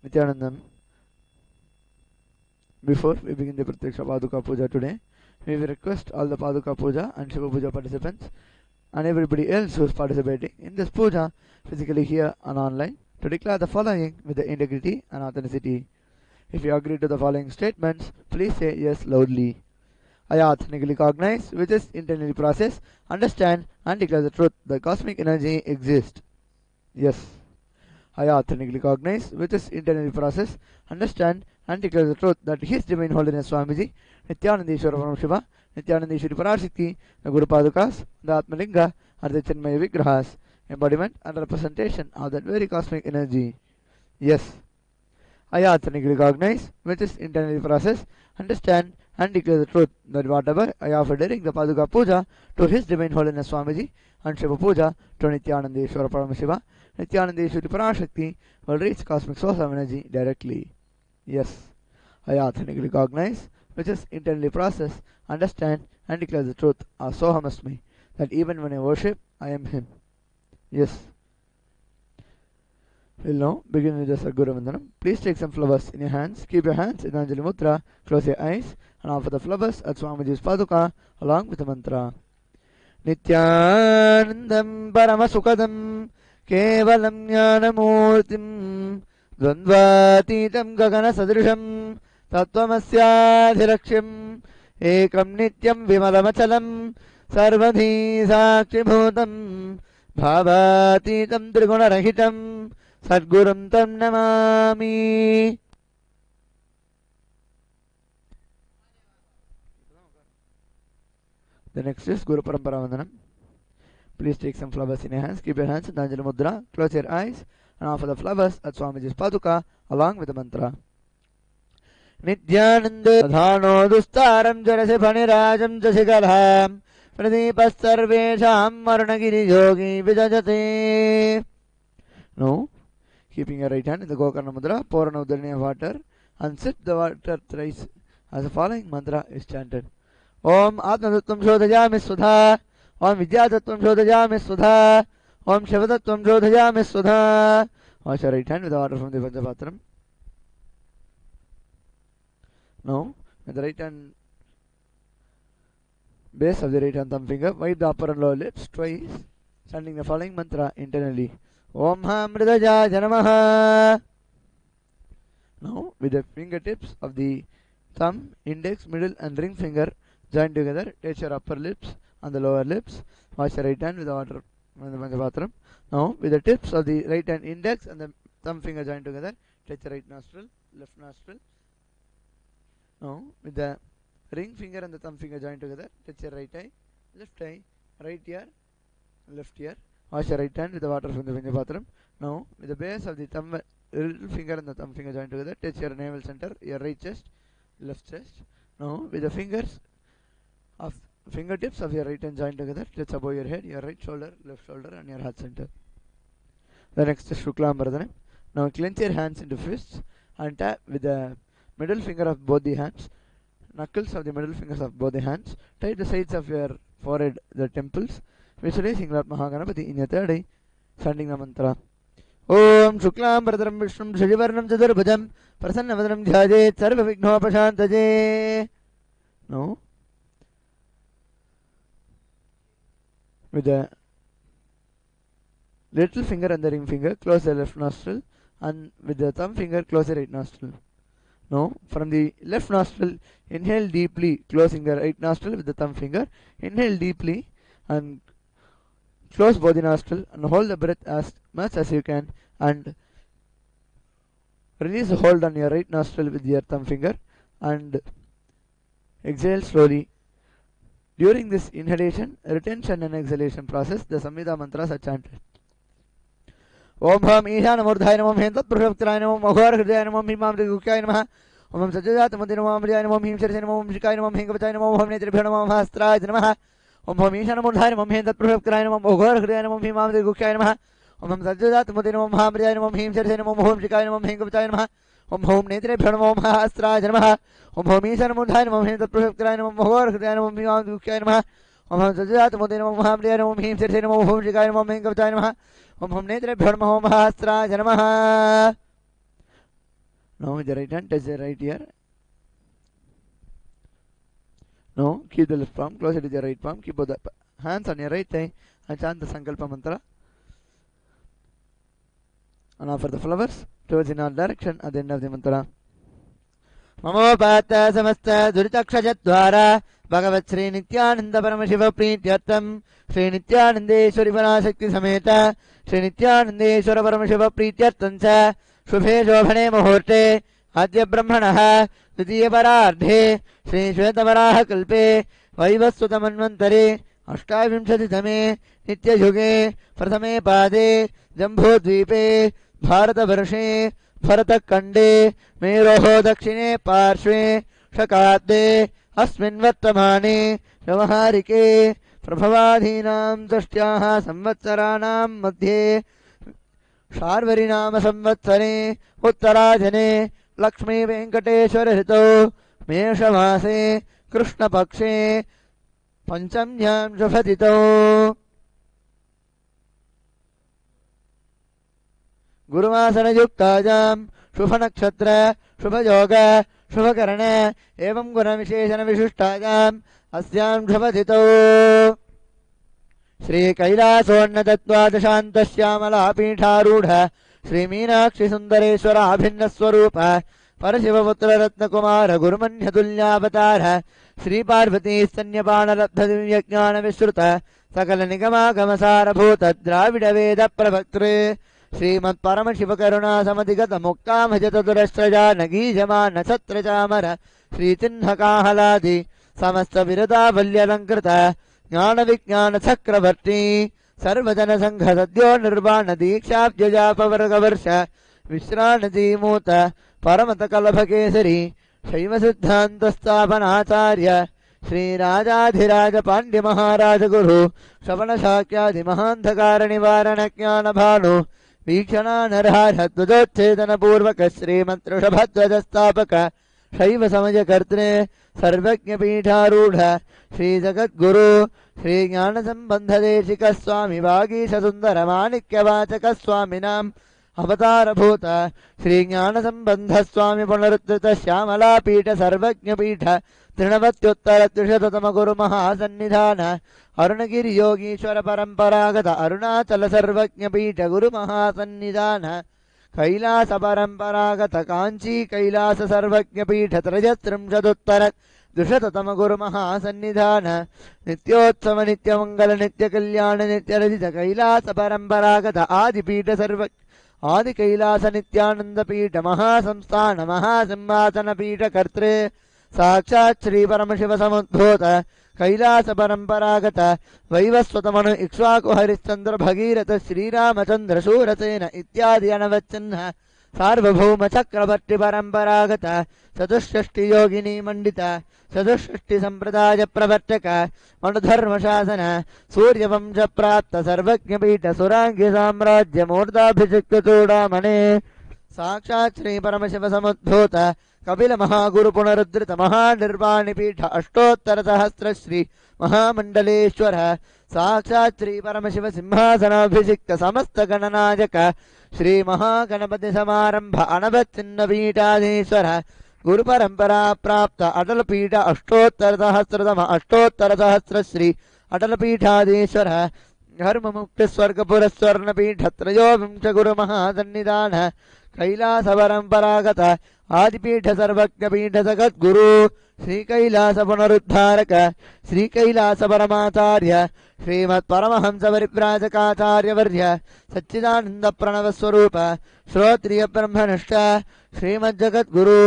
Nityanandam. Before we begin the Pratyaksha Paduka Puja today, we will request all the Paduka Puja and Shiva Puja participants and everybody else who is participating in this puja, physically here and online, to declare the following with the integrity and authenticity. If you agree to the following statements, please say yes loudly. I authentically recognize, which is internally process, understand and declare the truth that cosmic energy exists. Yes. I authentically recognize, which is internally process, understand and declare the truth that His Divine Holiness Swamiji, Nityanandeshwara Param Nityanandeshwari Parashakti, the Guru Padukas, the Atmalinga, are the Chinmaya Vigrahas, embodiment and representation of that very cosmic energy. Yes. I authentically recognize, which is internally process, understand and declare the truth that whatever I offer during the Paduka Puja to His Divine Holiness Swamiji and Shiva Puja to Nityanandeshwara Paramashiva, Nityanandeshwari Parashakti will reach cosmic source of energy directly. Yes, I authentically recognize, which is internally process, understand and declare the truth of Sohamasmi, that even when I worship, I am Him. Yes. We'll now begin with the Sadguru Vandanam. Please take some flowers in your hands. Keep your hands in Anjali Mudra. Close your eyes and offer the flowers at Swamiji's Paduka along with the mantra. Nityanandam Paramasukadam Kevalam Jnanamurtim Dvandvatitam Gagana Sadrisham Tattvamasyaadhirakshim Ekam Nityam Vimalamachalam Sarvadhi Sakshibhutam Bhavatitam Trigunarahitam Sadgurum Tam Namami. The next is Guru Parampara Vandanam. Please take some flowers in your hands. Keep your hands in Anjali Mudra. Close your eyes and offer the flowers at Swamiji's Paduka along with the mantra. Nityananda Dhano Dustaram Jarase Panirajam Jasigalham Pradeepas Sarvesham Marunagiri Yogi Vijajate. Now, keeping your right hand in the Gokarna Mudra, pour an udalini of water and sip the water thrice as the following mantra is chanted. Om Atmatattvam Shodhajami Sudha, Om Vidyatattvam Shodhajami Sudha, Om Shivatattvam Shodhajami Sudha. Wash your right hand with the water from the Panchapatram. Now, with the right hand base of the right hand thumb finger, wipe the upper and lower lips twice, chanting the following mantra internally. Om Hamridaja Janamaha. Now, with the fingertips of the thumb, index, middle and ring finger join together, touch your upper lips and the lower lips. Wash your right hand with the water from the Panchapatram. Now, with the tips of the right hand index and the thumb finger join together, touch your right nostril, left nostril. Now, with the ring finger and the thumb finger join together, touch your right eye, right ear, left ear. Wash your right hand with the water from the Panchapatram. Now, with the base of the thumb, little finger and the thumb finger join together, touch your navel center, your right chest, left chest. Now, with the fingertips of your right hand join together, touch above your head, your right shoulder, left shoulder, and your heart center. The next is Shuklam Vardhanam. Now, clench your hands into fists and tap with the middle finger of both the hands, knuckles of the middle fingers of both the hands. Tie the sides of your forehead, the temples. Visualizing Lord Mahaganapati in your third eye, chanting the mantra. Om Shuklam Vardhanam Vishnum Shajivarnam Chaturbhujam Prasannavadhanam Dhyajet Sarva Vignopashantaje. Now, with the little finger and the ring finger, close the left nostril, and with the thumb finger, close the right nostril. Now, from the left nostril, inhale deeply, closing the right nostril with the thumb finger. Inhale deeply and close both the nostril and hold the breath as much as you can, and release the hold on your right nostril with your thumb finger and exhale slowly. During this inhalation, retention and exhalation process, the Samhita mantras are chanted. Om Ham Ishana Murdhaya Namam Hentat Prashaptiraya Namam Aghar Hridaya Namam Himam Rigukaya Namaha Om Sajjajat Mudin Namam Amriyaya Namam Him Sharisaya Namam Shikaya Namam Hingavachaya Namam Om Netribhya Namam Hastraya Namaha Om Ham Ishana Murdhaya Namam Hentat Prashaptiraya Namam Aghar Hridaya Namam Himam Rigukaya Namaha Om Sajjajat Mudin Namam Amriyaya Namam Him Sharisaya Namam Om Shikaya Namam Hingavachaya Namaha Om Netribhya Namam Hastraya Namaha Om Ishana Murdhaya Namam Hentat Prashaptiraya Namam Aghar Hridaya Namam Himam Rigukaya Namaha Om Sajjajat Mudin Namam Amriyaya Namam Him Sharisaya Namam Om Shikaya Namam Hingavachaya Namaha Om Netribhya Namam Hastraya Namaha. Now with the right hand, touch the right ear. Now keep the left palm closer to the right palm. Keep both the hands on your right thigh and chant the Sankalpa mantra. And offer the flowers towards in our direction at the end of the mantra. ममोपात समस्त दुरितक्षजद्वारा भगवत् श्री नित्यानंद परम शिव प्रीत्यर्थम श्री नित्यानंदेश्वरी पराशक्ति समेत श्री नित्यानंदेश्वर परम शिव प्रीत्यर्थं च शुभे शोभने मुहूर्ते अद्य ब्रह्मणः द्वितीय परार्धे श्री श्वेतवराह कल्पे वैवस्वतमन्वन्तरे अष्टाविंशतितमे नित्ययुगे प्रथमे पादे जम्बूद्वीपे भारतवर्षे भरतखण्डे मेरोः दक्षिणे पार्श्वे शकाब्दे अस्मिन् वर्तमाने व्यवहारिके प्रभवादीनां दष्ट्याः संवत्सराणां मध्ये शार्वरीनाम संवत्सरे उत्तरायणे लक्ष्मी वेंकटेश्वर ऋतौ मेषमासे कृष्णपक्षे पंचम्यां शुभतिथौ गुरुवासरयुक्तायां शुभ नक्षत्र शुभ योग शुभ करण एवं गुण विशेषण विशिष्टायां अस्यां शुभतिथौ श्री कैलासोन्नतत्वादशान्तश्यामलापीठारूढ श्री मीनाक्षि सुंदरेश्वर अभिन्न स्वरूप परशिवपुत्र रत्नकुमार गुरुमन्यतुल्यावतार श्री पार्वती स्तन्यपान लब्ध दिव्य ज्ञान विश्रुत सकल निगमागम सारभूत द्राविड वेद प्रवक्तृ श्रीमत् परम शिव करुणा समधिगत मुक्तामजत दुरस्त्रजा नगीजमान छत्र चामर श्री चिन्ह काहलादि समस्त विरदावल्यलंकृत ज्ञान विज्ञान चक्रवर्ती सर्वजन संघ सद्यो निर्वाण दीक्षाब्जजापवर्ग वर्ष विश्राणती मूत परमत कलभकेसरी शैव सिद्धांत स्थापनाचार्य श्री राजाधिराज पांड्य महाराज गुरु श्रवण शाक्यादि महांधकार निवारण ज्ञान भानु वीक्षणा नरहर ध्वजोच्छेदन पूर्वक श्रीमद्वृषभध्वज स्थापक शैव समज कर्तृ सर्वज्ञ पीठारूढ़ श्री जगद्गुरु श्री ज्ञान संबंध देशिक स्वामी वागीश सुंदर माणिक्य वाचक स्वामिनाम अवतार भूत श्री ज्ञान संबंध स्वामी पुनरुद्धृत श्यामला पीठ सर्वज्ञ पीठ तृणवत्युत्तर द्विशततम गुरु महासन्निधान अरुणगिरि योगीश्वर परंपरागत अरुणाचल सर्वज्ञ पीठ गुरु महासन्निधान कैलास परंपरागत कांची कैलास सर्वज्ञ पीठ त्रयस्त्रिंशदुत्तर द्विशततम गुरु महासन्निधान नित्योत्सव नित्य मंगल नित्य कल्याण नित्य रजित कैलास परंपरागत आदिपीठ सर्व आदि कैलास नित्यानंद पीठ महासंस्थान महासिंहासन पीठ कर्तृ साक्षात् श्री परम शिव समुद्भूत कैलास परंपरागत वैवस्वतमनु इक्ष्वाकु हरिश्चंद्र भगीरथ श्रीरामचंद्र शूरसेन इत्यादि अनवच्चिन्ह सार्वभौम चक्रवर्ती परंपरागत चतुष्षष्टि योगिनी मंडित चतुष्षष्टि संप्रदाय प्रवर्तक मनुधर्म शासन सूर्यवंश प्राप्त सर्वज्ञ पीठ सुरांगी साम्राज्य मूर्धाभिषिक्त चूड़ामणे साक्षात् श्री परम शिव समुद्भूत कपिल महागुरु पुनरुद्धृत महानिर्वाणी पीठ अष्टोत्तर सहस्र श्री महामंडलेश्वर साक्षात् श्री परम शिव सिंहासनाभिषिक्त समस्त गणनायक श्री महागणपति समारंभ अनवचिन्न पीठाधीश्वर गुरु परंपरा प्राप्त अटल पीठ अष्टोत्तर सहस्र श्री अटल पीठाधीश्वर धर्म मुक्ति स्वर्गपुर स्वर्ण पीठ त्रयोविंश गुरु महासन्निधान कैलास परंपरागत आदिपीठ सर्वज्ञ पीठ जगत गुरु श्री कैलास पुनरुद्धारक श्री कैलास परमाचार्य श्रीमत् परमहंस परिव्राजकाचार्य वर्य सच्चिदानंद प्रणव स्वरूप श्रोत्रिय ब्रह्मनिष्ठ श्रीमद् जगत गुरु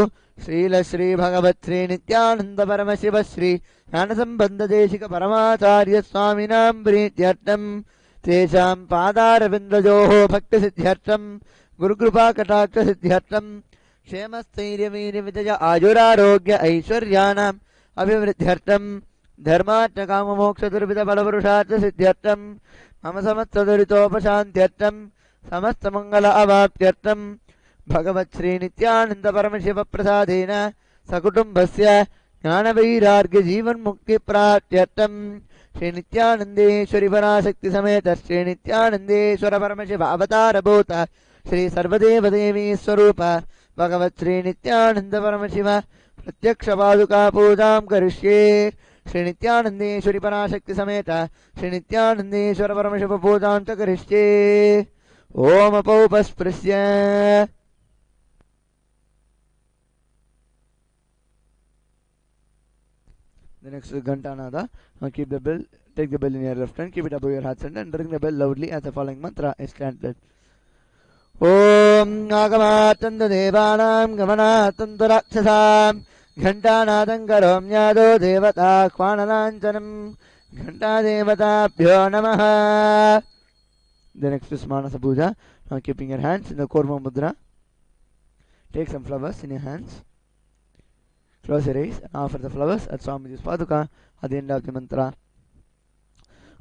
श्रील श्री भगवत् श्री नित्यानंद परम शिव श्री ज्ञान संबंध देशिक परमाचार्य स्वामिनां प्रीत्यर्थं तेषां पादारविन्दयोः भक्ति सिद्ध्यर्थं गुरुकृपा कटाक्ष सिद्ध्यर्थं क्षेमस्थैर्य वीर्य विजय आयुरारोग्य ऐश्वर्याणाम् अभिवृद्ध्यर्थं धर्मार्थ काम मोक्ष दुर्विध बलपुरुषार्थ सिद्ध्यर्थं मम समस्त दुरितोपशान्त्यर्थं समस्त मंगल अवाप्त्यर्थं भगवत् श्री नित्यानंद परम शिव प्रसादेन सकुटुम्बस्य ज्ञानवैराग्य जीवन मुक्ति प्राप्त्यर्थं श्री नित्यानंदेश्वरी पराशक्ति समेत श्री नित्यानंदेश्वर परम शिव अवतार भूत श्री सर्वदेव देवी स्वरूप भगवत् श्री नित्यानंद परमशिव प्रत्यक्ष पादुका पूजां करिष्ये। श्री नित्यानंदेश्वरी पराशक्ति समेत श्री नित्यानंदेश्वर परमशिव पूजां च करिष्ये। ओम अपौपस्पृश्य the next is Ghantanada. Keep the bell, take the bell in your left hand, keep it above your heart center, and ring the bell loudly as the following mantra is chanted. Om Agamatandu Devanam Gamanatandu Rakshasam Ghantanadam Karomyado Devata Kwanalanchanam Ghanta Devatabhyo Namaha. The next is Manasa Puja. Now keeping your hands in the Korma Mudra. Take some flowers in your hands. Close your eyes and offer the flowers at Swamiji's Paduka at the end of the mantra.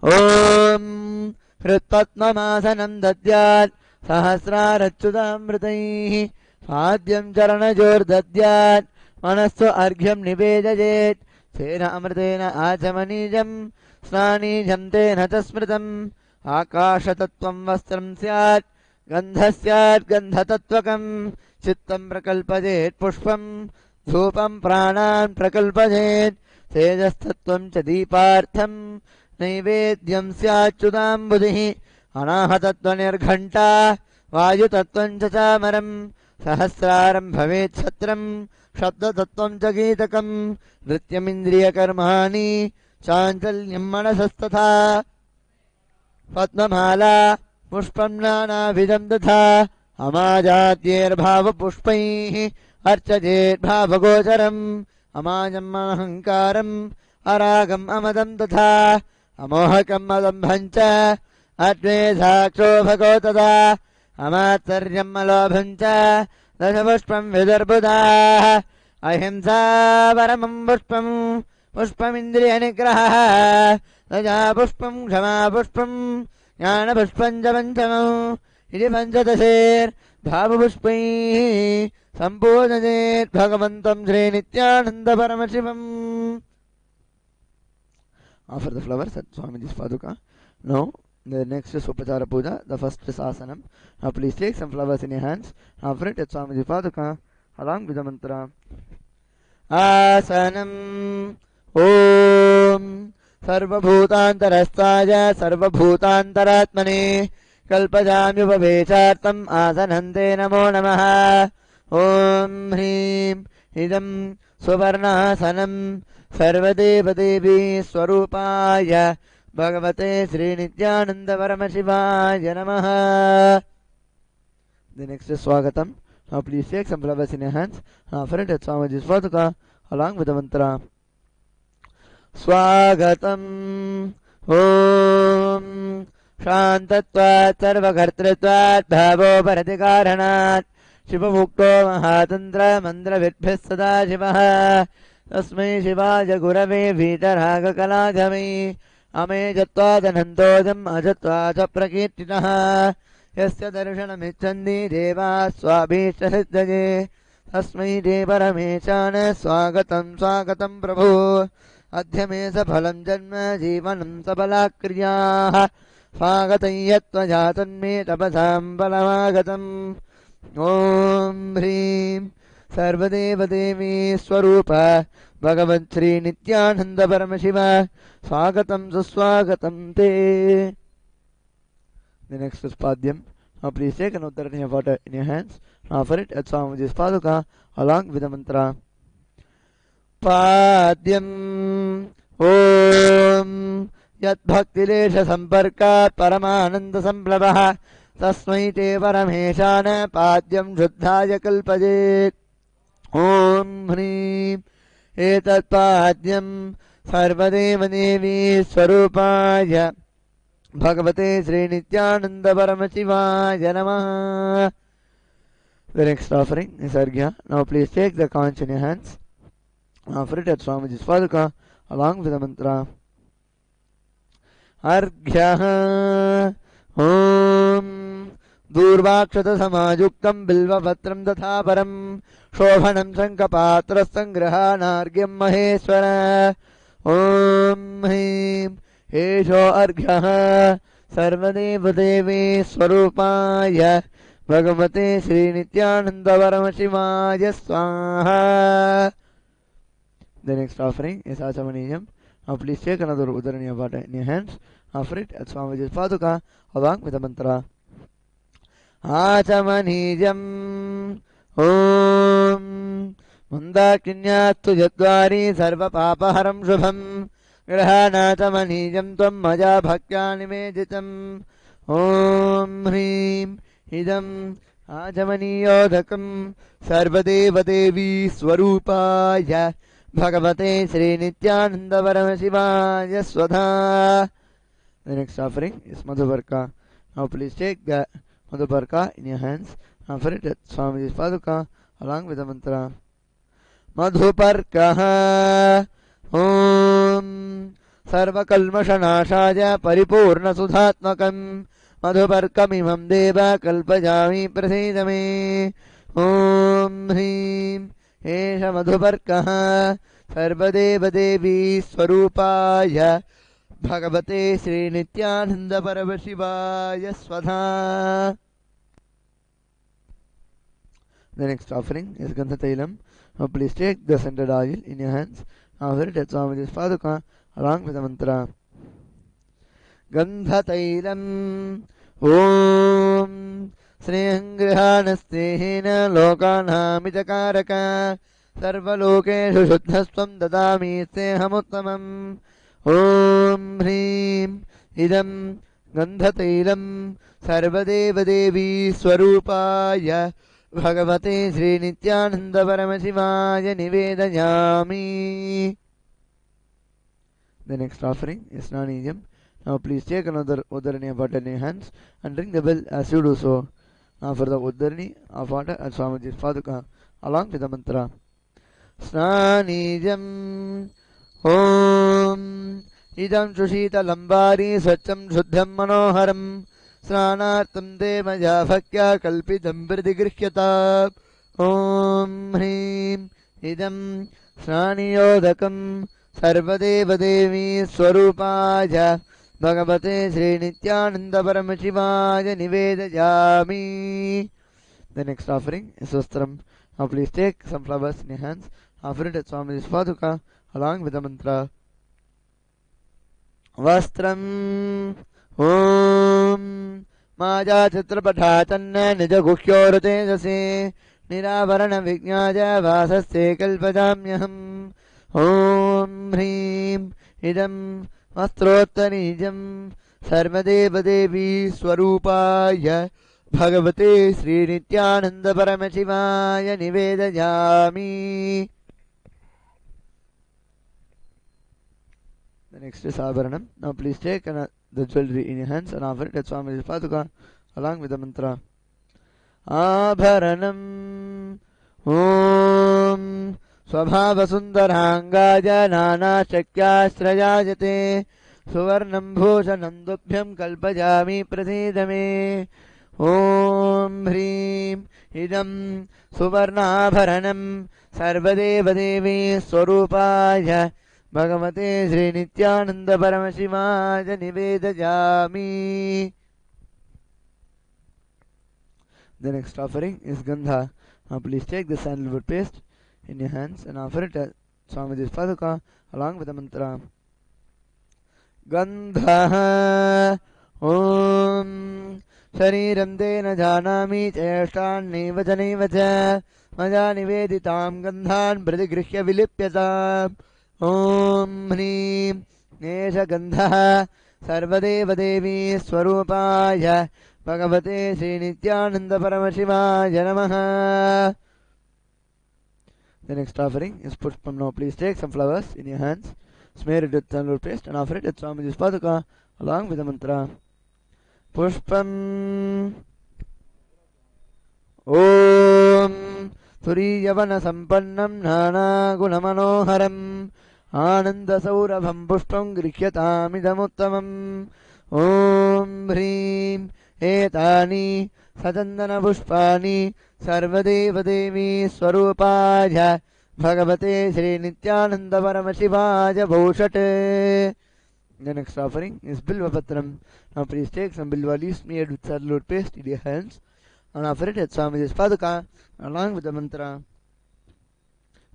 Om Hritpatmamasanam Dadyat Sahasrarachyudamritaihi Padyam Charanajor Dadyat Manastu Arghyam Nivedajet Sena Amritena Achamanijam Snanijam Tena Tasmritam Akashatattvam Vastram Syat Gandhasyat Gandhatatvakam Chittam Prakalpajet Pushpam धूपं प्राणान् प्रकल्पयेत् तेजस्तत्त्वं च दीपार्थं नैवेद्यं स्याच्युताम्बुधिः अनाहतत्वनिर्घण्टा वायुतत्त्वं च चामरं सहस्रारं भवेत् छत्रं शब्दतत्त्वं च गीतकं नृत्यमिन्द्रियकर्माणि चाञ्चल्यं मनसस्तथा पद्ममाला पुष्पं नानाविधं तथा अमाजाद्यैर्भावपुष्पैः अर्चयेत् भावगोचरम् अमाजम् अहङ्कारम् अरागम् अमदम् तथा अमोहकम् अदम्भम् च अद्वेषाक्षोभगो तथा अमात्सर्यम् अलोभम् च दशपुष्पम् विदर्बुदाः अहिंसा परमम् पुष्पम् पुष्पमिन्द्रियनिग्रहः दया पुष्पम् क्षमा पुष्पम् ज्ञानपुष्पम् च पञ्चमम् इति पञ्चदशेर्भावपुष्पैः सम्पूजयेत् भगवन्तं Shri Nityanand Paramashivam. Offer the flowers at Swamiji's Paduka. Now, the next is Upachara Puja, the first is Asanam. Now, please take some flowers in your hands, offer it at Swamiji's Paduka, along with the mantra. Asanam Om Sarvabhutantarasthaya Sarvabhutantaratmane Kalpajamyupavechartam Asanante Namo Namaha. Om Hrim Idam Suvarnasanam Sarvadevadevi Swarupaya Bhagavate Sri Nityananda Paramashivaya Namaha. The next is Swagatam. Now please take some flowers in your hands and offer it at Swamiji's Paduka along with the mantra. Swagatam Om Shantatvat Sarvakartritvat Bhavo Paratikaranat शिवमुक्तो महातन्त्र मन्द्रविद्भिः सदा शिवः तस्मै शिवाय गुरवे वीतरागकलाघवे अमेजत्वादनन्दोऽजम् अजत्वा च प्रकीर्तितः यस्य दर्शनमिच्छन्ति देवाः स्वाभीष्टसिद्धये तस्मै ते परमेशान स्वागतं स्वागतं प्रभो अद्य मे सफलं जन्म जीवनं सबलाक्रियाः स्वागतं यत्त्वया तन्मे तपसां बलमागतम्. Om Hrim Sarvadevadevi Swarupa Bhagavan Sri Nityananda Paramashiva Swagatam Suswagatam Te. The next is Padyam. Now please take an uttarani of water in your hands and offer it at Swamiji's Paduka along with the mantra. Padyam Om Yat Bhaktilesha Samparkat Paramananda Samplavaha तस्मै ते परमेशान पाद्यं शुद्धाय कल्पयेत्. ॐ ह्रीं एतत्पाद्यं सर्वदेवदेवी स्वरूपाय भगवते श्रीनित्यानन्द परमशिवाय नमः. The next offering is Arghya. Now please take the conch in your hands and offer it at Swamiji's Paduka along with the mantra. Arghya Om Durvakshata-samajuktam bilvapatram tatha param shobhanam shankapatra sangrahanargyam maheswara. Om Hrim Esho Arghya Sarvadevadevi Swarupaya भगवते श्री नित्यानंदपरमशिवाय स्वाहा. The next offering is Achamaniyam. Now please take another Udaraniya water in your hands. Offer it at Swamiji's Paduka along with the mantra. Achamaniyam Om Mandakinyattu Jadvari Sarva Papaharam Shubham Grahanachamaniyam Tvam Maja Bhaktya Nimeditam Om Hrim Idam Achamaniyodhakam Sarvadeva Devi Swarupaya Bhagavate Sri Nityananda Paramashivaya Swadha. The next offering is Madhubarka. Now please take the Madhubarka in your hands and offer it at Swamiji's Paduka along with the mantra. Madhubarka Om Sarva Kalmashanashaya Paripurna Sudhatmakam Madhubarkamimam Deva Kalpajami Prasidame Om Hrim एष मधुपर्कः सर्वदेवदेवी स्वरूपाय भगवते श्रीनित्यानन्दपरमशिवाय स्वधा. The next offering is Gandhatailam. Now please take the scented oil in your hands and offer it at Swamiji's Paduka along with the mantra. Gandhatailam Om श्रेयङ्गृहाणस्तेन लोकानामितकारक सर्वलोकेषु शुद्धस्त्वं ददामि स्नेहमुत्तमम् ॐ ह्रीं इदं गन्धतैलं सर्वदेवदेवी स्वरूपाय भगवते श्रीनित्यानन्दपरमशिवाय निवेदयामि. The next offering is Snaniyam. Now please take another Udaraniya water in your hands and ring the bell as you do so. Now for the Udarani of water at Swamiji's Paduka along with the mantra. Snanijam Om Idam Chushita Lambari Swacham Shuddham Manoharam Snanartam Devaja Bhakya Kalpitam Vridigrihyata Om Hrim Idam Snaniyodakam Sarvadeva Devi Swarupaya Bhagavate Sri Nityananda Paramashivaya Nivedayami. The next offering is Vastram. Now please take some flowers in your hands, offer it at Swamiji's Paduka along with the mantra. Vastram Om Maja Chitrapatha Channa Nija Guhyorute Jase Niravarana Vignaja Vasaste Kalpajamyaham Om Hrim Idam Vastrottarijam Sarvadevadevi Swarupaya Bhagavate Sri Nityananda Paramashivaya Nivedayami. The next is Abharanam. Now please take the jewelry in your hands and offer it at Swamiji's Paduka along with the mantra. Abharanam Om स्वभावसुन्दराङ्गाय नानाशक्याश्रयायते सुवर्णं भूषणं तुभ्यं कल्पयामि प्रसीद मे ॐ ह्रीं इदं सुवर्णाभरणं सर्वदेवदेवी स्वरूपाय भगवते श्रीनित्यानन्दपरमशिवाय निवेदयामि. The next offering is Gandha. Now please take the sandalwood paste in your hands and offer it at Swamiji's Paduka along with the mantra. Gandha Om Shariram Dena Janami Cheshtan Neva Janeva Cha Maja Niveditam Gandhan Pradigrihya Vilipyata Om Hrim Nesha Gandha Sarvadeva Devi Swarupaya Bhagavate Sri Nityananda Paramashivaya Namaha. The next offering is Pushpam. Now please take some flowers in your hands, smear it with sandalwood paste and offer it at Swamiji's Paduka along with the mantra. Pushpam Om Suriyavana Sampannam Nana Gunamanoharam Ananda Saurabham Pushpam Grihyatamidamuttama Om Hrim Etani Satandana Pushpani Sarvadeva Devi Swarupaya Bhagavate Sri Nityananda Paramashivaya Bhushate. The next offering is Bilva Patram. Now please take some Bilva leaves smeared with sandalwood paste in your hands and offer it at Swamiji's Paduka along with the mantra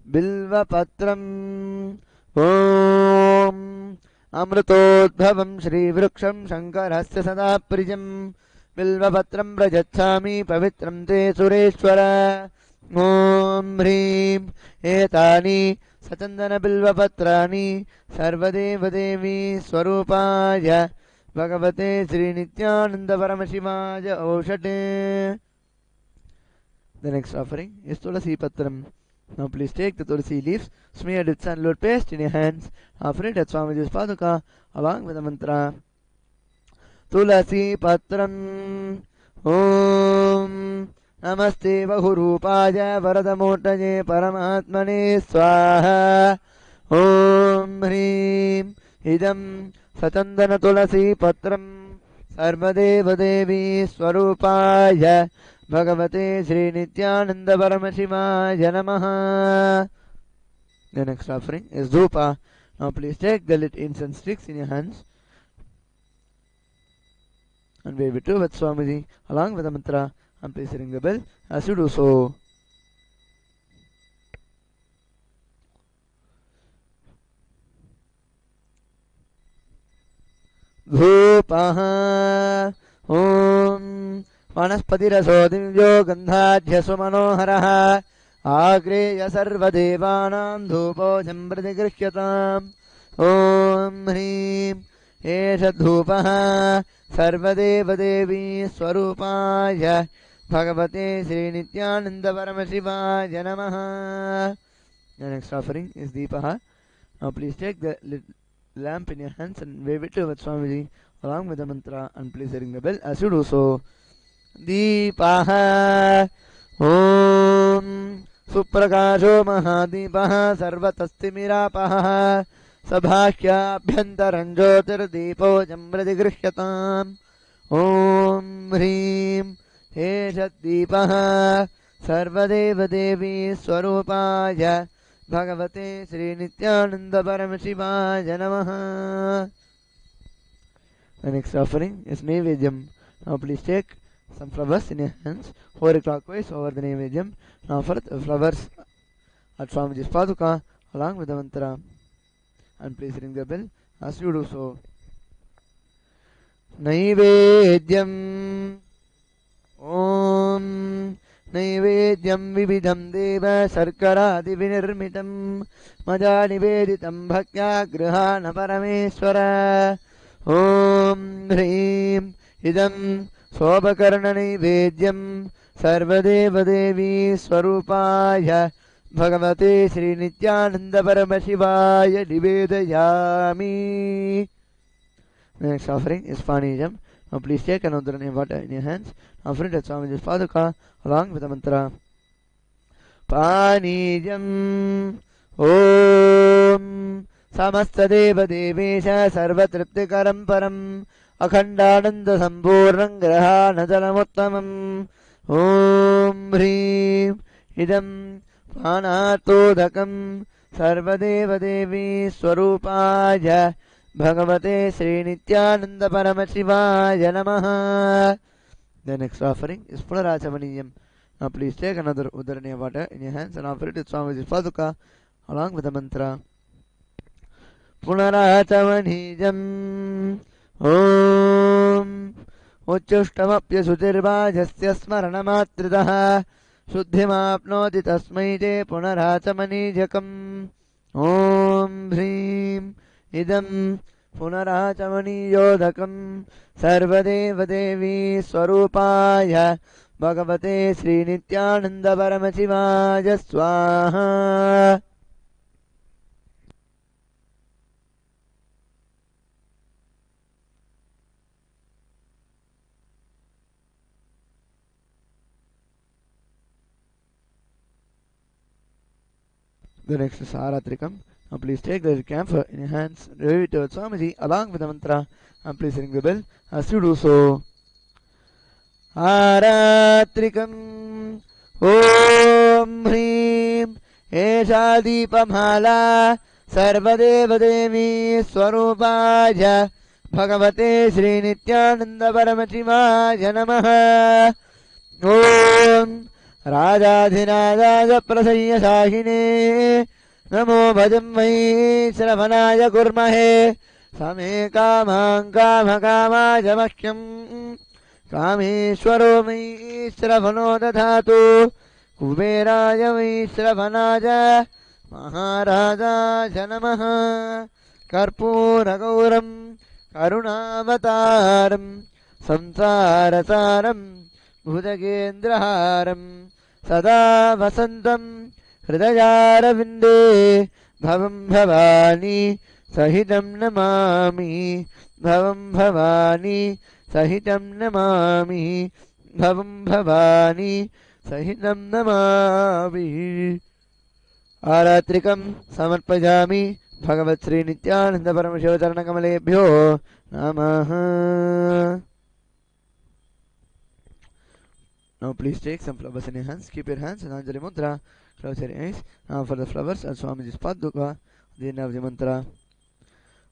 Bilva Patram Om Amritodbhavam Shri Vruksham Shankarasya Sada Prijam Bilva Patram Rajachami Pavitram Te Sureshwara Om Hrim Etani Satandana Bilva Patrani Sarvadeva Devi Swarupaya Bhagavate Sri Nityananda Paramashivaya Oshate. The next offering is Tulasi Patram. Now please take the Tulasi leaves, smeared with sandalwood paste in your hands, offer it at Swamiji's Paduka along with the mantra Tulasi Patram Om Namaste Bahurupaya Varadamotaye Paramatmane Swaha Om Hrim Idam Satandana Tulasi Patram Sarvadeva Devi Swarupaya Bhagavate Sri Nityananda Paramashivaya Namaha. The next offering is Dhupa. Now please take the lit incense sticks in your hands and wave it towards Swamiji along with the mantra and please ring the bell as you do so. Dhupaha Om Vanaspatiraso divyo gandhadhyasu manoharaha Agreya sarvadevanam dhupo jampratigrihyatam Om Hrim Esha dhupaha sarvadeva devi swarupaya Bhagavate Sri Nityananda Paramashivaya Namaha. The next offering is Deepaha. Now please take the lamp in your hands and wave it towards Swamiji along with the mantra and please ring the bell as you do so. Deepaha Om Suprakasho Mahadeepaha Sarvatastimiراpaha Sabhakyabhyantaram Jyotirdeepo Jampratigrihyatam Om Hrim Eshatdeepaha Sarvadeva Devi Swarupaya Bhagavate Sri Nityananda Paramashivaya Namaha. The next offering is Naivedyam. Now please take some flowers in your hands, hold it clockwise over the Naivedyam. Now offer the flowers at Swamiji's Paduka along with the mantra and please ring the bell as you do so. Naivedyam Om Naivedyam Vividham Deva Sarkaradi Vinirmitam Maja Niveditam Bhaktya Grihana Parameswara Om Hrim Idam Sobakarna Naivedyam Sarvadeva Devi Swarupaya Bhagavate Sri Nityananda Paramashivaya Nivedayami. The next offering is Panijam. Now please take another water in your hands. Offer it at Swamiji's Paduka along with the mantra Panijam Om Samastadeva Devesha Sarvatriptikaram Param Akhandananda Samburnam Grahana Jalamuttamam Om Hrim Idam Panatodakam Sarvadeva Devi Swarupaya Bhagavate Sri Nityananda Paramashivaya Namaha. The next offering is Punarachamaniyam. Now please take another Udaraniya water in your hands and offer it to Swamiji's Paduka along with the mantra Punarachamaniyam Om Uchchushtamapya Sutirvajasya Smaranamatridaha Shuddhimapnoti Tasmai Te Punarachamanijakam Om Hrim Idam Punarachamani Sarvadeva Devi Swarupaya Bhagavate Sri Nityananda Paramashivaya Swaha. The next is Aratrikam. Now please take the camphor in your hands, wave it towards Swamiji along with the mantra and please ring the bell as you do so. Aratrikam Om Hrim Esha Deepamala Sarvadeva Devi Swarupaya Bhagavate Sri Nityananda Paramashivaya Namaha. ॐ राजाधिराजाय प्रसय्यशाहिने नमो भजं वै श्रवणाय कुर्महे समे कामां कामकामाय मह्यं कामेश्वरो मयि श्रवणो दधातु कुबेराय वै श्रवणाय महाराजाय नमः कर्पूरगौरं करुणावतारं संसारसारं भुजगेन्द्रहारं सदा वसन्तं हृदयारविन्दे भवं भवानी सहितं नमामि भवं भवानी सहितं नमामि भवं भवानी सहितं नमामि आरात्रिकं समर्पयामि भगवत् श्री नित्यानंद परमशिव चरणकमलेभ्यो नमः. Now please take some flowers in your hands. Keep your hands in Anjali Mudra. Close your eyes. Now for the flowers and Swamiji's Paduka. The end of the mantra.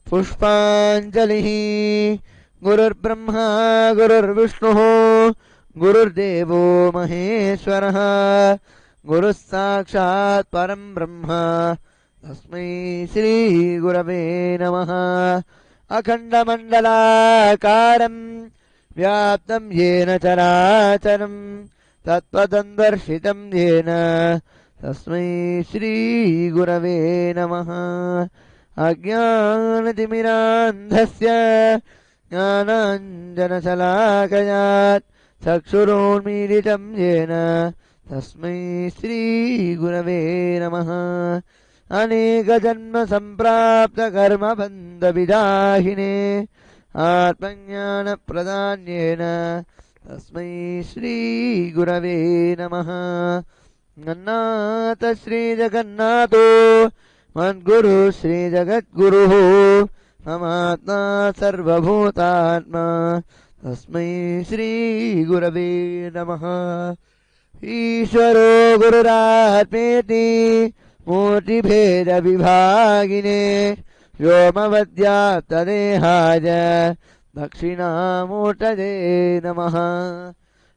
Pushpanjalihi Gurur Brahma Gurur Vishnu Gurur Devo Maheshwaraha Guru Sakshat Param Brahma Tasmai Shri Gurave Namaha Akhanda Mandalakaram व्याप्तं येन चराचरं तत्त्वदर्शितं येन तस्मै श्रीगुरवे नमः. अज्ञानतिमिरान्धस्य ज्ञानाञ्जनशलाकया चक्षुरोन्मीलितं येन तस्मै श्रीगुरवे नमः. अनेकजन्मसम्प्राप्तकर्मबन्धविदाहिने आत्मज्ञानप्रदान्येन तस्मै श्रीगुरवे नमः. जगन्नाथ श्रीजगन्नाथो मद्गुरु श्रीजगद्गुरुः ममात्मा सर्वभूतात्मा तस्मै श्रीगुरवे नमः. ईश्वरो गुरुरात्मेति मूर्तिभेदविभागिने व्योमवद्व्याप्तदेहाय दक्षिणामूर्तये नमः.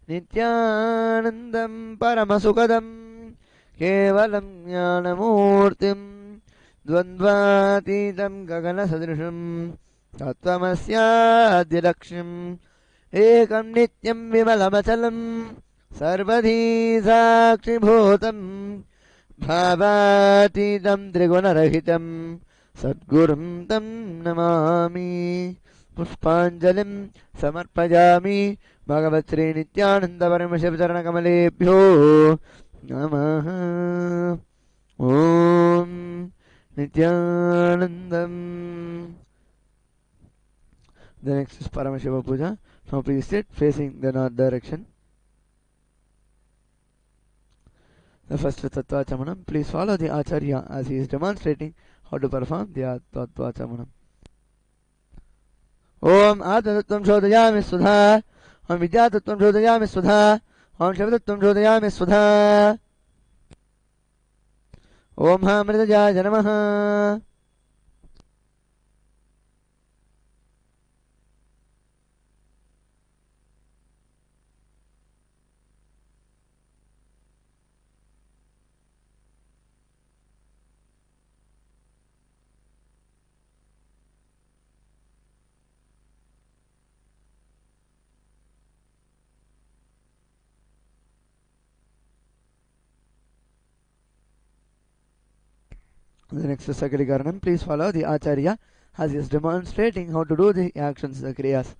नित्यानन्दं परमसुखदं केवलं ज्ञानमूर्तिं द्वन्द्वातीतं गगनसदृशं तत्त्वमस्याद्यलक्ष्यम् एकं नित्यं विमलमचलं सर्वधी साक्षिभूतं भावातीतं त्रिगुणरहितं सद्गुरुं तं नमामि. पुष्पाञ्जलिं समर्पयामि भगवत् श्री नित्यानंद परमशिव चरणकमलेभ्यो नमः. ॐ नित्यानन्दं. The next is Paramashiva Puja. Now please sit facing the north direction. The first is Tattva Chamanam. Please follow the Acharya as he is demonstrating how to perform the Tattva Chamanam. Om Atma-tattvam shodhayami svadha. Om Vidya-tattvam shodhayami svadha. Om Shiva-tattvam shodhayami svadha. Om Hamridajaya Namaha. The next is Sakalikaranam. Please follow the Acharya as he is demonstrating how to do the actions, the Kriyas.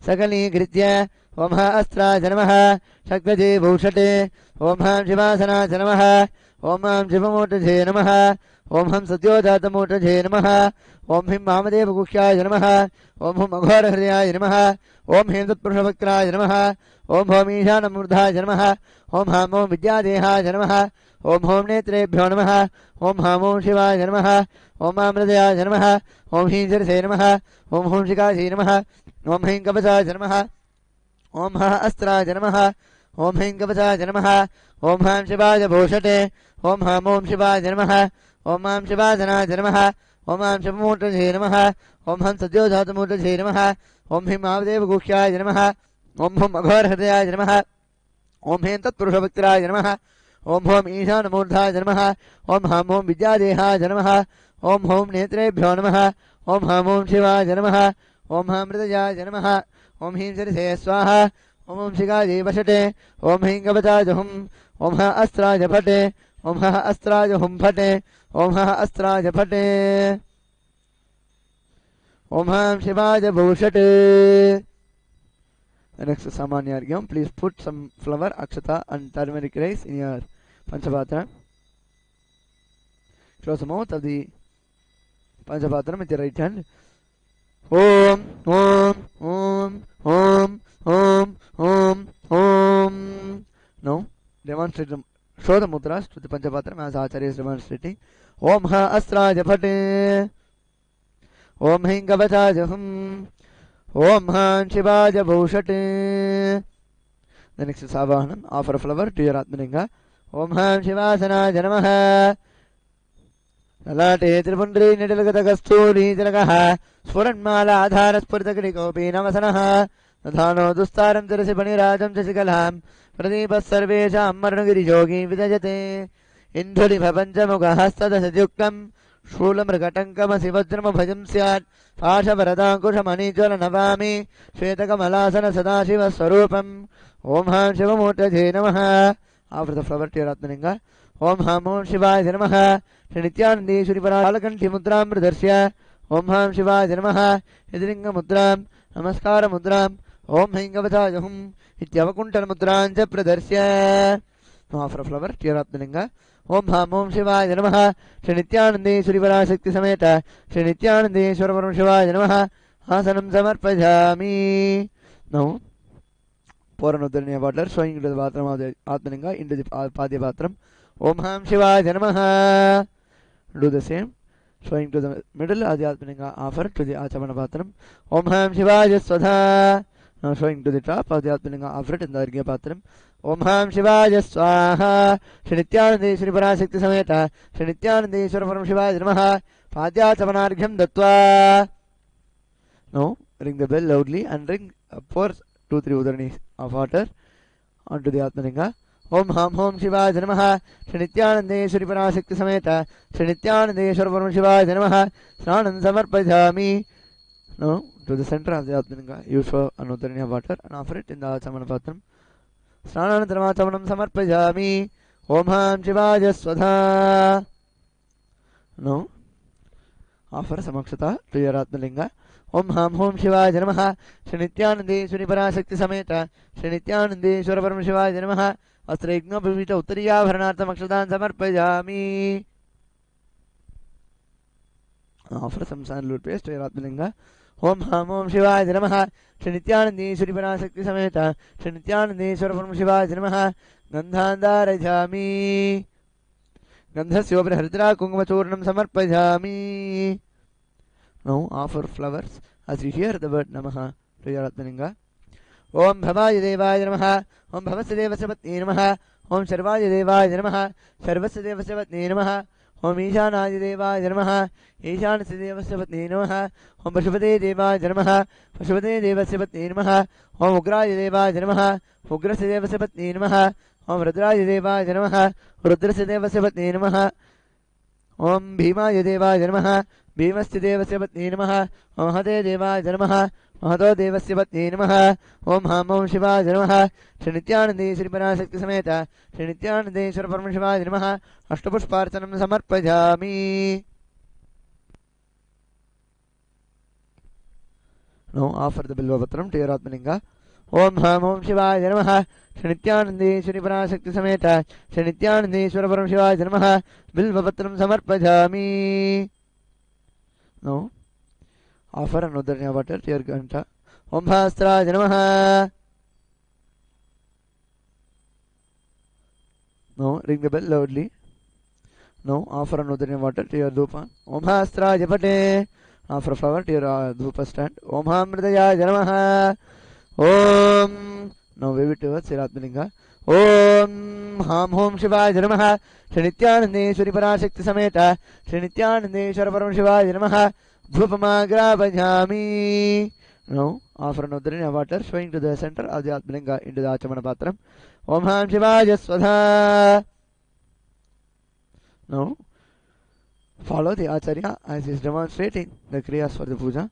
Sakalikritya Om Ha Astra Janamaha Shaktaje Bhushate Om Ham Shivasana Janamaha Om Ham Shivamotaje Namaha Om Ham Satyojatamotaje Namaha Om Him Mahamadeva Gukshyaya Namaha Om Hum Aghora Hridaya Namaha Om Him Tatpurushavaktraya Namaha Om Hom Ishanamurdhaya Namaha Om Ham Om Vidyadehaya Namaha Om Hom Netrebhyo Namaha Om Ham Om Shivaya Namaha Om Amradaya Namaha Om Him Sirse Namaha Om Hom Shikasi Namaha Om Him Kavasa Namaha Om Ha Astra Namaha Om Him Kavasa Namaha Om Ham Shivaya Bhushate Om Ham Om Shivaya Namaha Om Ham Shivasana Namaha Om Ham Shivamotaje Namaha Om Ham Satyojatamotaje Namaha Om Him Mahamadeva Gukshyaya Namaha Om Hum Aghora Hridaya Namaha ओम हें तत्पुरुषभक्तिराय नमः। ओम होम ईशानमूर्धाय नमः। ओम हम ओम विद्यादेहाय नमः। ओम होम नेत्रेभ्यो नमः। ओम हम ओम शिवाय नमः। ओम हम मृतजाय नमः। ओम ह्रीं सरिसे स्वाहा। ओम ओम शिखायै वषटे। ओम ह्रीं कवचाय हुम। ओम ह अस्त्राय फटे। ओम ह अस्त्राय हुम फटे। ओम ह अस्त्राय फटे। ओम हम शिवाय भूषटे. Next Samanya Argyam. Please put some flower, akshata and turmeric rice in your Panchapatra. Close the mouth of the Panchapatra with your right hand. Om, Om, Om, Om, Om, Om, Om. Now, demonstrate the, show the mudras to the Panchapatra as Acharya is demonstrating. Om Ha Astra Japate. Om Hing Kavacha Jahum. Om Han Shivaja Bhushate. The next is Savahanam. Offer a flower to your Atmalinga. Om Han Shivasana Janamaha. Lalate Tripundri Nidalagata Kasturi Janagaha. Spuranmala Adhara Spurtakrikopi Namasanaha. Nadhano Dustaram Jarasipani Rajam Jasikalam. Pradeepa Sarvesham Marnagiri Jogi Vidajate. Indhuri Bhapanchamuga Hastada Sadyuktam. शूलमृगटङ्कमसिवज्रम भजं स्यात् पाशवरदाङ्कुशमणिज्वल नवामि श्वेतकमलासन सदाशिवस्वरूपम् ॐ हां शिवमूर्तये नमः. After the flower to your Atmalinga. Om Ham Om Shivaya Namaha. Nityanandeshwari Paralakanthi Mudram Pradarshya. Om Ham Shivaya Namaha. Idringa Mudram. Namaskara Mudram. Om Hingavata Hum. Ityavakuntal Mudran Pradarshya. Now after a flower to your Atmalinga. Om Ham Om Shivaya Namaha. Shri Nityanandeshwari Parashakti Sameta. Shri Nityanandeshwara Param Shivaya Namaha. Hasanam Samarpajami. Now, pour another water, showing into the bathroom of the Atmalinga, into the Padya bathroom. Om Ham Shivaya Namaha. Do the same, showing to the middle of the Atmalinga, offer to the Achamana bathroom. Om Ham Shivaya Swadha. Now showing to the top of the Atmalinga, offer it in the Argya bathroom. Om Ham Shivaya Swaha. Shri Nityanandeshwari Parashakti Sameta. Shri Nityanandeshwara Param Shivaya Namaha. Padya Chamanargham Dattva. Now, ring the bell loudly and ring pour 2-3 udarnis of water onto the Atmalinga. Om Ham Om Shivaya Namaha. Shri Nityanandeshwari Parashakti Sameta. Shri Nityanandeshwara Param Shivaya Namaha. Sranam Samarpajami. Now, to the center of the Atmalinga, use for an udarni of water and offer it in the Achamana Patram. Srananatamachamanam Samarpajami. Om Ham Shivaya Swadha. Now, offer some akshata to your Atmalinga. Om Ham Om Shivaya Namaha. Shri Nityanandeshwari Parashakti Sameta. Shri Nityanandeshwara Param Shivaya Namaha. Astrayagna Pavita Uttariya Bharanartham Akshatan Samarpajami. Offer some sandalwood paste to your Atmalinga. Om Ham Om Shivaya Namaha. Shri Nityanandeshwari Parashakti Sameta. Shri Nityanandeshwara Param Shivaya Namaha. Gandhandarajami. Gandhasya Hridra Kungmachurnam Samarpajami. Now offer flowers as you hear the word Namaha to your Atmalinga. Om Bhavaya Devaya Namaha. Om Bhavasya Devasya Patni Namaha. Om Sarvaya Devaya Namaha. Sarvasya Devasya Patni Namaha. Om Ishanaya Devaya Namaha. Ishanasya Devasya Patni Namaha. Om Pashupate Devaya Namaha. Pashupate Devasya Patni Namaha. Om Ugraya Devaya Namaha. Ugrasya Devasya Patni Namaha. Om Rudraya Devaya Namaha. Rudrasya Devasya Patni Namaha. Om Bhimaya Devaya Namaha. भीमस्य देवस्य पत्नी नमः. ओम हते देवाय नमः. महतो देवस्य पत्नी नमः. ओम हाम ओम शिवाय नमः. श्री नित्यानंदेश्वरी पराशक्ति समेत श्री नित्यानंदेश्वर परम शिवाय नमः. अष्टपुष्पार्चनं समर्पयामि. Now offer the Bilvapatram to your Atmalinga. Om Ham Om Shivaya Namaha. Shri Nityanandeshwari Parashakti Sameta. Shri Nityanandeshwara Param Shivaya Namaha. Bilvapatram Samarpayami. Now offer another water to your Ganta. Om Bhastraya Namaha. Now ring the bell loudly. Now offer another water to your Dhupa. Om Bhastraya Pate. Offer a flower to your Dhupa stand. Om Hamridaya Namaha. Om. Now wave it towards your Atmalinga. Om Ham Om Shivaya Namaha. Shri Nityanandeshwari Parashakti Sameta. Shri Nityanandeshwara Param Shivaya Namaha. Dhupamagrabhajami. Now, offer an Udrina water flowing to the center of the Atmalinga into the Achamana Patram. Om Ham Shivaya Swadha. Now, follow the Acharya as he is demonstrating the Kriyas for the puja.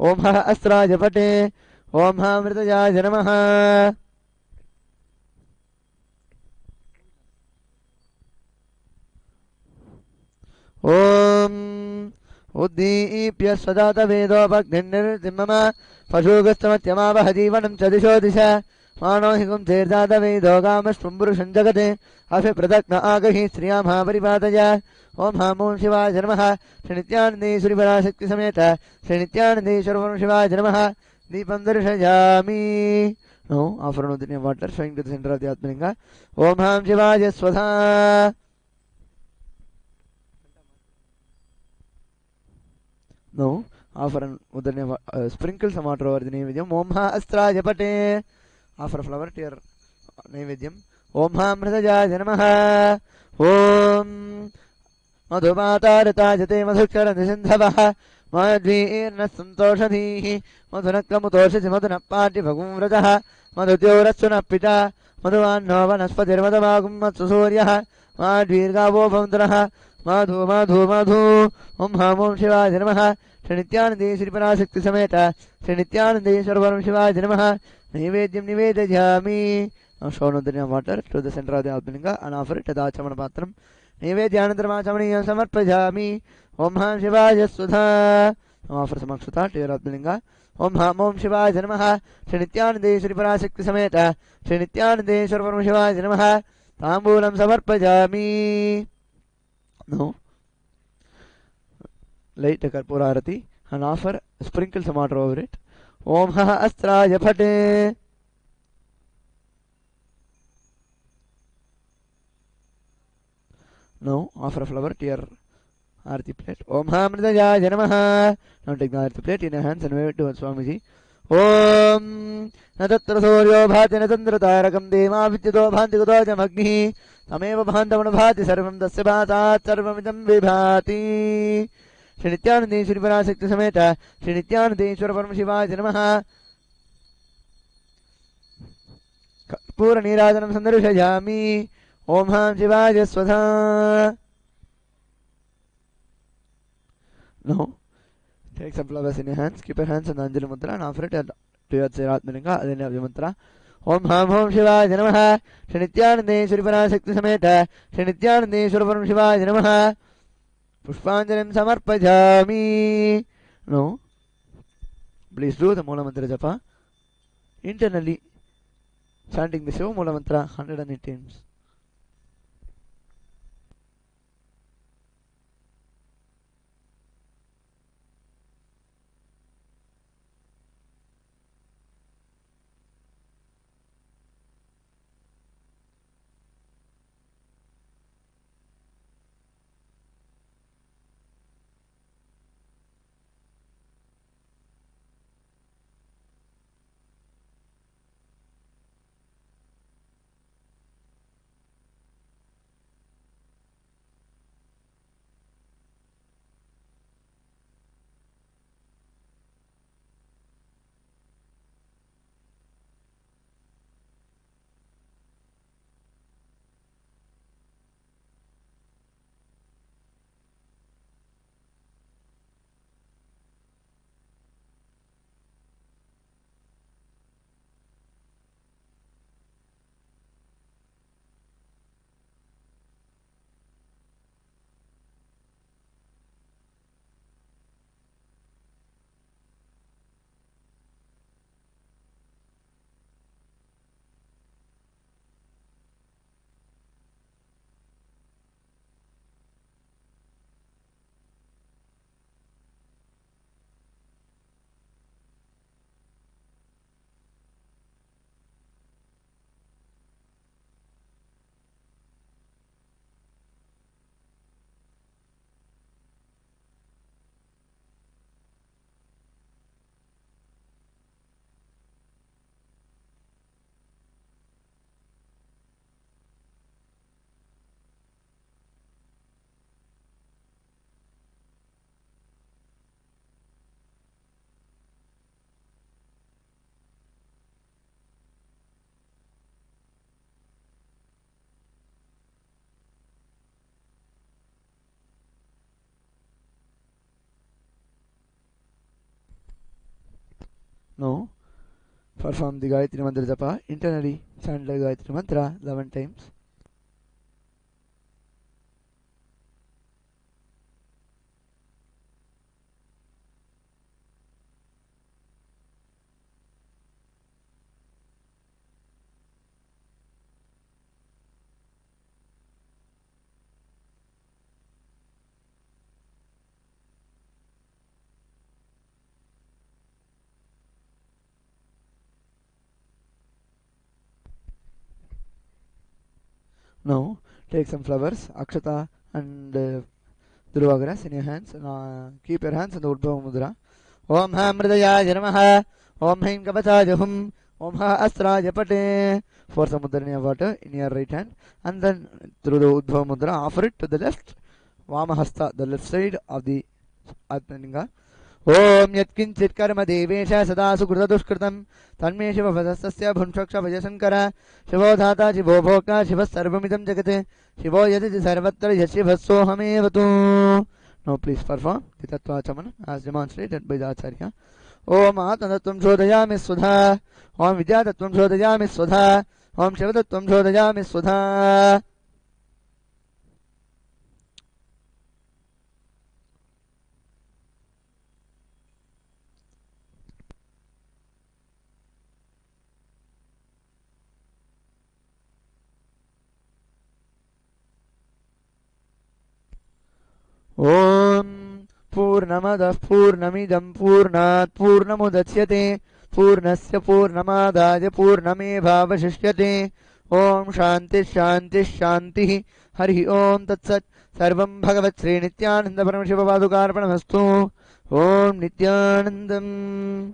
Om Ha Astra Japate. Om Ha Mritaya Janamaha. Om Uddipya Sadata Vedopagninirtimama Pashugastamatyamavaha Jivanam Chadisho Disha Manohigum Tirjata Vedogamas Pumbrusham Jagate Afi Pradakna Agahi Sriyam Havaripadaya Om Hamum Shiva Janamaha Shanityanandi Suriparasekti Sameta Shanityanandi Sharvam Shiva Janamaha Deepam Darshayami. Now, offer an water showing to the center of the Atmalinga. Om Ham Shivaya Swadha. Now, offer an sprinkle some water over the Naivedyam. Om Ha Astra Japate. Offer a flower to your Naivedyam. Om Ha Mritaja Janamaha. Om Madhumata Rita Jate Madhukara Nisindhavaha. Madhvirna Santoshadhi. Madhunakamutoshi Madhunapati Bhagumrataha. Madhutyorasuna Pita. Madhuvan Novanaspatir Madhavagum Matsusuryaha. Madhvirgavo Bhamdraha. Madhu Madhu Madhu. Om Hamom Shiva Janamaha. Shanityanandi Sriparasekti Sameta. Shanityanandi Sarvaram Shiva Janamaha. Naivedyam Nivedajami. Now shower Nudrina water to the center of the Atmalinga and offer it to the Achamana Patram. Nivedyanandramachamaniyam Samarpajami. Om Ham Shivaya Sudha. Now offer some Akshuta to your Atmalinga. Om Hamom Shiva Janamaha. Shanityanandi Sriparasekti Sameta. Shanityanandi Sarvaram Shiva Janamaha. Tambulam Samarpajami. Now, light the Karpura Arati and offer sprinkle some water over it. Om Ha Astra Japate. Now, offer a flower to your Arati plate. Om Ha Mridaya Janamaha. Now take the Arati plate in your hands and wave it towards Swamiji. Om Natatra Suryo Bhati Natandra Tarakam Deva Vidyado Bhanti Godoja Magni Tameva Bhantamana Bhati Sarvam Dasya Bhatat Sarvamidam Vibhati. Shanityanandi Sriparasekti Sameta Shanityanandi Swarvaram Shiva Janamaha. Pura Nirajanam Sandarushayami. Om Ham Shivaya Swadha. Now, take some flowers in your hands, keep your hands on the Anjali Mudra and offer it to your Atmalinga, then have the mantra. Om Ham Om Shiva Janamaha. Shanityanandi Sriparasekti Sameta Shanityanandi Swarvaram Shiva Janamaha. Pushpanjalim Samarpajami. Now, please do the Mula Mantra Japa internally, chanting the Shiva Mula Mantra 108 times. Now perform the Gayatri Mantra Japa internally. Chant the Gayatri Mantra 11 times. Now take some flowers, akshata and Durvagras in your hands and keep your hands in the Udbhava Mudra. Om Ha Mridayaya Namaha. Om Haim Kavachaya Hum. Om Ha Astraya Pate. Pour some Mudra water in your right hand and then through the Udbhava Mudra offer it to the left Vamahasta, the left side of the Atmalinga. ओम यत्किंचित् कर्म देवेश सदा सुकृतदुष्कृतं तन्मे शिवभजस्तस्य भुंक्षक्ष भजशङ्कर शिवो धाता शिवो भोक्ता शिवः सर्वमिदं जगत् शिवो यदिति सर्वत्र यशिवस्सोऽहमेव तु. Now please perform the Tattva as demonstrated by the Acharya. ओम आत्मतत्त्वं शोधयामि स्वधा. ओम विद्यातत्त्वं शोधयामि स्वधा. ओम शिवतत्त्वं शोधयामि स्वधा. ओम पूर्णमदः पूर्णमिदं पूर्णात् पूर्णमुदच्यते पूर्णस्य पूर्णमादाय पूर्णमेवावशिष्यते. ओम शांति शांति शांतिः. हरि ओम तत्सत्. सर्वं भगवत् श्री नित्यानंद परमशिव पादुकार्पणमस्तु. ओम नित्यानंदम्.